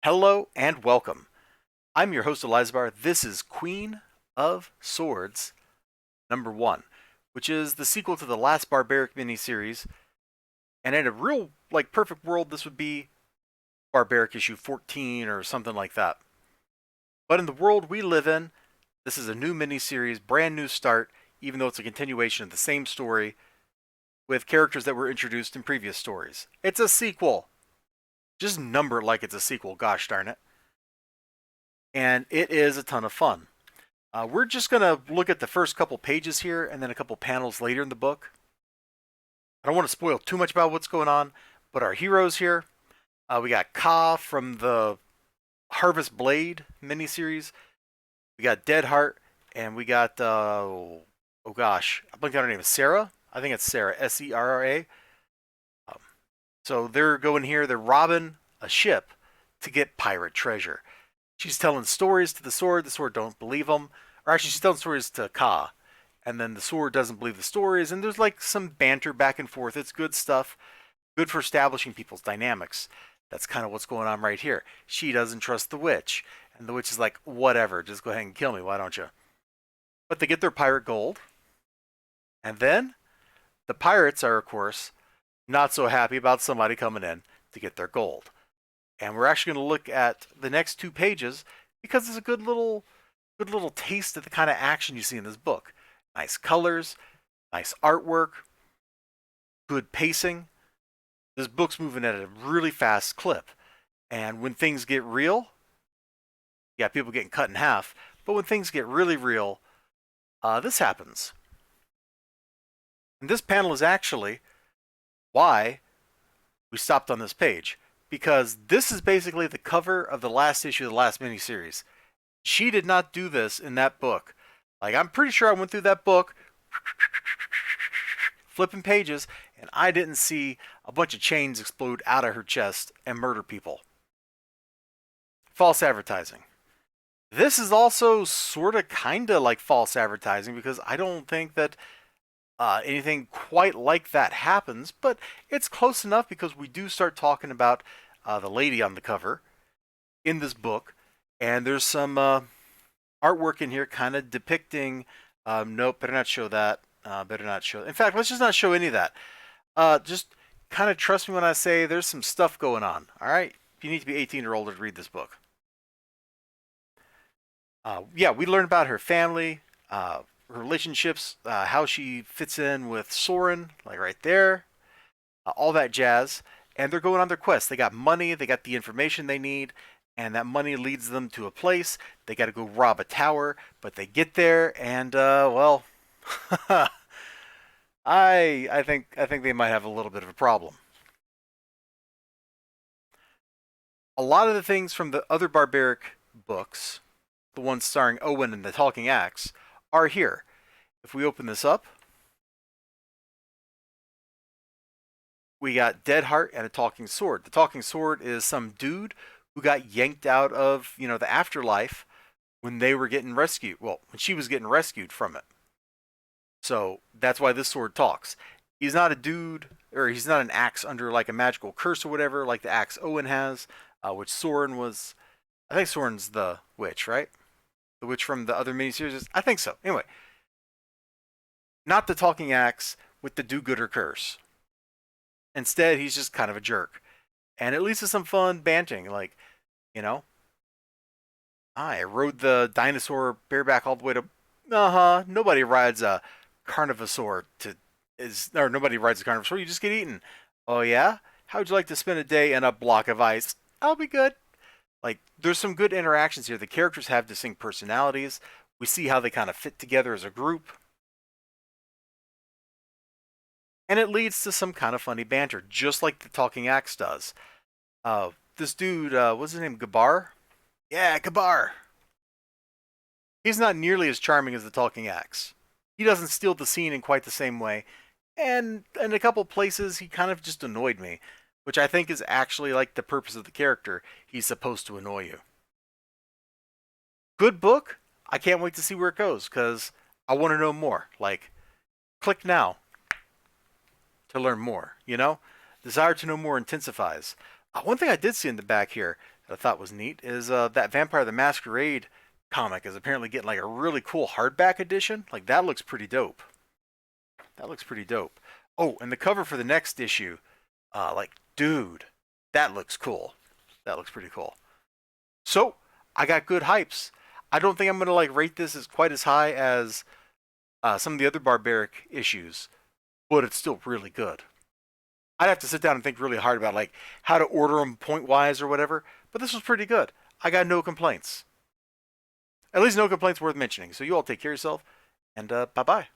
Hello and welcome. I'm your host Elizibar. This is Queen of Swords #1, which is the sequel to the last Barbaric miniseries. And in a real, perfect world, this would be Barbaric issue 14 or something like that. But in the world we live in, this is a new miniseries, brand new start, even though it's a continuation of the same story with characters that were introduced in previous stories. It's a sequel. Just number it like it's a sequel, gosh darn it. And it is a ton of fun. We're just going to look at the first couple pages here and then a couple panels later in the book. I don't want to spoil too much about what's going on, but our heroes here, we got Ka from the Harvest Blade miniseries. We got Deadheart, and we got, oh gosh, I blanked out her name. Sarah? I think it's Sarah, Serra. So they're going here, they're robbing a ship to get pirate treasure. She's telling stories to the sword don't believe them. Or actually, she's telling stories to Ka, and then the sword doesn't believe the stories, and there's like some banter back and forth. It's good stuff, good for establishing people's dynamics. That's kind of what's going on right here. She doesn't trust the witch, and the witch is like, whatever, just go ahead and kill me, why don't you? But they get their pirate gold, and then the pirates are, of course, not so happy about somebody coming in to get their gold. And we're actually going to look at the next 2 pages because it's a good little taste of the kind of action you see in this book. Nice colors, nice artwork, good pacing. This book's moving at a really fast clip. And when things get real, yeah, people getting cut in half, but when things get really real, this happens. And this panel is actually why we stopped on this page, because this is basically the cover of the last issue of the last miniseries. She did not do this in that book. Like, I'm pretty sure I went through that book, flipping pages, and I didn't see a bunch of chains explode out of her chest and murder people. False advertising. This is also sort of kind of like false advertising because I don't think that anything quite like that happens, but it's close enough because we do start talking about the lady on the cover in this book, and there's some artwork in here kind of depicting, nope, better not show that, better not show, in fact, let's just not show any of that. Just kind of trust me when I say there's some stuff going on, alright? You need to be 18 or older to read this book. Yeah, we learn about her family, relationships, how she fits in with Soren, like right there, all that jazz. And they're going on their quest. They got money, they got the information they need, and that money leads them to a place. They got to go rob a tower, but they get there, and well, I think they might have a little bit of a problem. A lot of the things from the other barbaric books, the ones starring Owen and the Talking Axe, are here. If we open this up, we got Deadheart and a talking sword. The talking sword is some dude who got yanked out of, the afterlife when they were getting rescued. Well, when she was getting rescued from it. So that's why this sword talks. He's not a dude, or he's not an axe under like a magical curse or whatever, like the axe Owen has, which Soren was. I think Soren's the witch, right? The witch from the other miniseries. I think so. Anyway, not the talking axe with the do-gooder curse. Instead, he's just kind of a jerk. And it leads to some fun bantering, like, I rode the dinosaur bareback all the way to, nobody rides a carnivosaur or nobody rides a carnivosaur, you just get eaten. Oh yeah? How would you like to spend a day in a block of ice? I'll be good. Like, there's some good interactions here. The characters have distinct personalities. We see how they kind of fit together as a group. And it leads to some kind of funny banter, just like the Talking Axe does. This dude, what's his name, Gabar? Yeah, Gabar. He's not nearly as charming as the Talking Axe. He doesn't steal the scene in quite the same way. And in a couple places, he kind of just annoyed me, which I think is actually like the purpose of the character. He's supposed to annoy you. Good book. I can't wait to see where it goes, because I want to know more. Like, click now to learn more, Desire to know more intensifies. One thing I did see in the back here that I thought was neat is that Vampire the Masquerade comic is apparently getting like a really cool hardback edition. Like that looks pretty dope. That looks pretty dope. Oh, and the cover for the next issue, like, dude, that looks cool. That looks pretty cool. So, I got good hypes. I don't think I'm gonna like rate this as quite as high as some of the other barbaric issues, but it's still really good. I'd have to sit down and think really hard about like how to order them point wise or whatever, but this was pretty good. I got no complaints. At least no complaints worth mentioning. So you all take care of yourself, and bye bye.